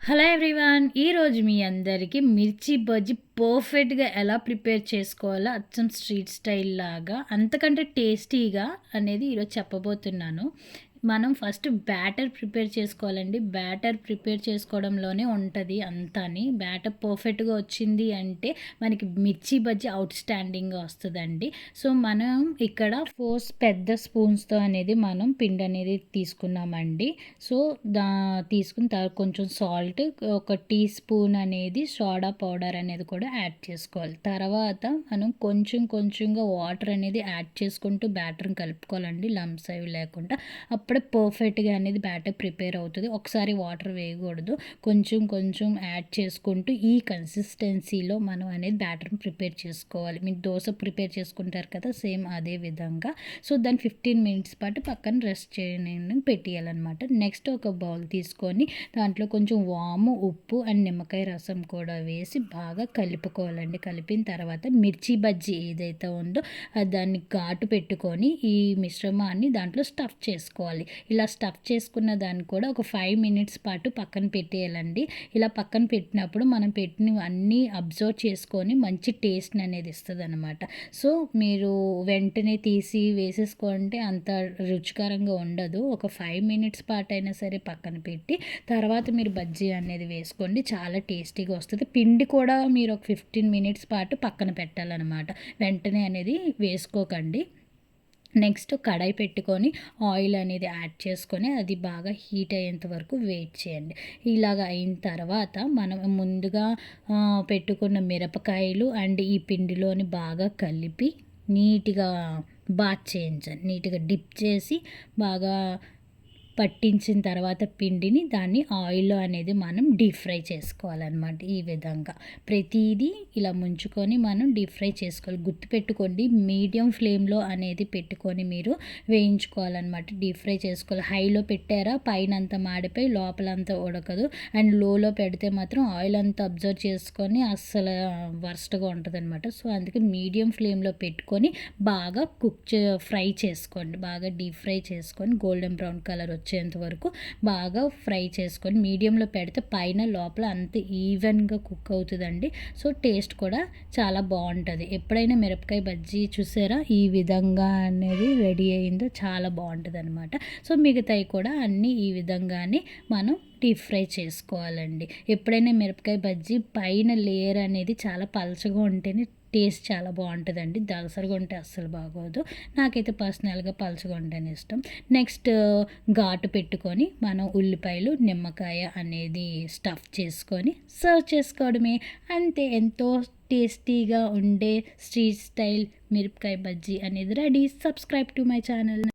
Hello everyone, ఈరోజు మీ అందరికీ మిర్చి బజ్జీ పర్ఫెక్ట్గా ఎలా ప్రిపేర్ చేసుకోవాలో అచ్చం స్ట్రీట్ స్టైల్ లాగా అంతకంటే టేస్టీగా అనేది ఈరోజు చెప్పబోతున్నాను. మనం ఫస్ట్ బ్యాటర్ ప్రిపేర్ చేసుకోవాలండి. బ్యాటర్ ప్రిపేర్ చేసుకోవడంలోనే ఉంటుంది అంతాని. బ్యాటర్ పర్ఫెక్ట్గా వచ్చింది అంటే మనకి మిర్చి బజ్జీ అవుట్ స్టాండింగ్గా వస్తుందండి. సో మనం ఇక్కడ 4 పెద్ద స్పూన్స్తో అనేది మనం పిండి అనేది తీసుకున్నామండి. సో తీసుకున్న తర్వాత కొంచెం సాల్ట్, ఒక టీ స్పూన్ అనేది సోడా పౌడర్ అనేది కూడా యాడ్ చేసుకోవాలి. తర్వాత మనం కొంచెంగా వాటర్ అనేది యాడ్ చేసుకుంటూ బ్యాటర్ని కలుపుకోవాలండి, లంప్స్ అవి లేకుండా. అప్పుడే పర్ఫెక్ట్గా అనేది బ్యాటర్ ప్రిపేర్ అవుతుంది. ఒకసారి వాటర్ వేయకూడదు, కొంచెం యాడ్ చేసుకుంటూ ఈ కన్సిస్టెన్సీలో మనం అనేది బ్యాటర్ని ప్రిపేర్ చేసుకోవాలి. మీరు దోశ ప్రిపేర్ చేసుకుంటారు కదా, సేమ్ అదే విధంగా. సో దాన్ని 15 మినిట్స్ పాటు పక్కన రెస్ట్ చేయడానికి పెట్టేయాలన్నమాట. నెక్స్ట్ ఒక బౌల్ తీసుకొని దాంట్లో కొంచెం వాము, ఉప్పు అండ్ నిమ్మకాయ రసం కూడా వేసి బాగా కలుపుకోవాలండి. కలిపిన తర్వాత మిర్చి బజ్జీ ఏదైతే ఉందో దాన్ని ఘాటు పెట్టుకొని ఈ మిశ్రమాన్ని దాంట్లో స్టఫ్ చేసుకోవాలి. ఇలా స్టఫ్ చేసుకున్న దాన్ని కూడా ఒక 5 మినిట్స్ పాటు పక్కన పెట్టేయాలండి. ఇలా పక్కన పెట్టినప్పుడు మనం పెట్టినవి అన్నీ అబ్జర్వ్ చేసుకొని మంచి టేస్ట్ అనేది ఇస్తుంది అనమాట. సో మీరు వెంటనే తీసి వేసేసుకుంటే అంత రుచికరంగా ఉండదు. ఒక 5 మినిట్స్ పాటు అయినా సరే పక్కన పెట్టి తర్వాత మీరు బజ్జీ అనేది వేసుకోండి, చాలా టేస్టీగా వస్తుంది. పిండి కూడా మీరు ఒక 15 మినిట్స్ పాటు పక్కన పెట్టాలన్నమాట, వెంటనే అనేది వేసుకోకండి. నెక్స్ట్ కడాయి పెట్టుకొని ఆయిల్ అనేది యాడ్ చేసుకొని అది బాగా హీట్ అయ్యేంత వరకు వెయిట్ చేయండి. ఇలాగ అయిన తర్వాత మనం ముందుగా పెట్టుకున్న మిరపకాయలు అండ్ ఈ పిండిలోని బాగా కలిపి నీట్గా బాత్ చేయించండి. నీట్గా డిప్ చేసి బాగా పట్టించిన తర్వాత పిండిని దాన్ని ఆయిల్లో అనేది మనం డీప్ ఫ్రై చేసుకోవాలన్నమాట. ఈ విధంగా ప్రతిదీ ఇలా ముంచుకొని మనం డీప్ ఫ్రై చేసుకోవాలి. గుర్తుపెట్టుకోండి, మీడియం ఫ్లేమ్లో అనేది పెట్టుకొని మీరు వేయించుకోవాలన్నమాట. డీప్ ఫ్రై చేసుకోవాలి. హైలో పెట్టారా పైన అంతా మాడిపోయి లోపలంతా ఉడకదు. అండ్ లోలో పెడితే మాత్రం ఆయిల్ అంతా అబ్జర్వ్ చేసుకొని అస్సలు వర్స్ట్గా ఉంటుంది అనమాట. సో అందుకే మీడియం ఫ్లేమ్లో పెట్టుకొని బాగా ఫ్రై చేసుకోండి. బాగా డీప్ ఫ్రై చేసుకొని గోల్డెన్ బ్రౌన్ కలర్ వచ్చేంత వరకు బాగా ఫ్రై చేసుకొని మీడియంలో పెడితే పైన లోపల అంత ఈవెన్గా కుక్ అవుతుందండి. సో టేస్ట్ కూడా చాలా బాగుంటుంది. ఎప్పుడైనా మిరపకాయ బజ్జీ చూసారా ఈ విధంగా అనేది రెడీ అయిందో చాలా బాగుంటుంది అనమాట. సో మిగతాయి కూడా అన్నీ ఈ విధంగానే మనం డీప్ ఫ్రై చేసుకోవాలండి. ఎప్పుడైనా మిరపకాయ బజ్జీ పైన లేయర్ అనేది చాలా పలచగా ఉంటేనే టేస్ట్ చాలా బాగుంటుందండి. దలసరిగా ఉంటే అస్సలు బాగోదు. నాకైతే పర్సనల్గా పలచగా ఉంటేనే ఇష్టం. నెక్స్ట్ ఘాటు పెట్టుకొని మనం ఉల్లిపాయలు, నిమ్మకాయ అనేది స్టఫ్ చేసుకొని సర్వ్ చేసుకోవడమే. అంతే, ఎంతో టేస్టీగా ఉండే స్ట్రీట్ స్టైల్ మిరపకాయ బజ్జీ అనేది ready. Subscribe to my channel.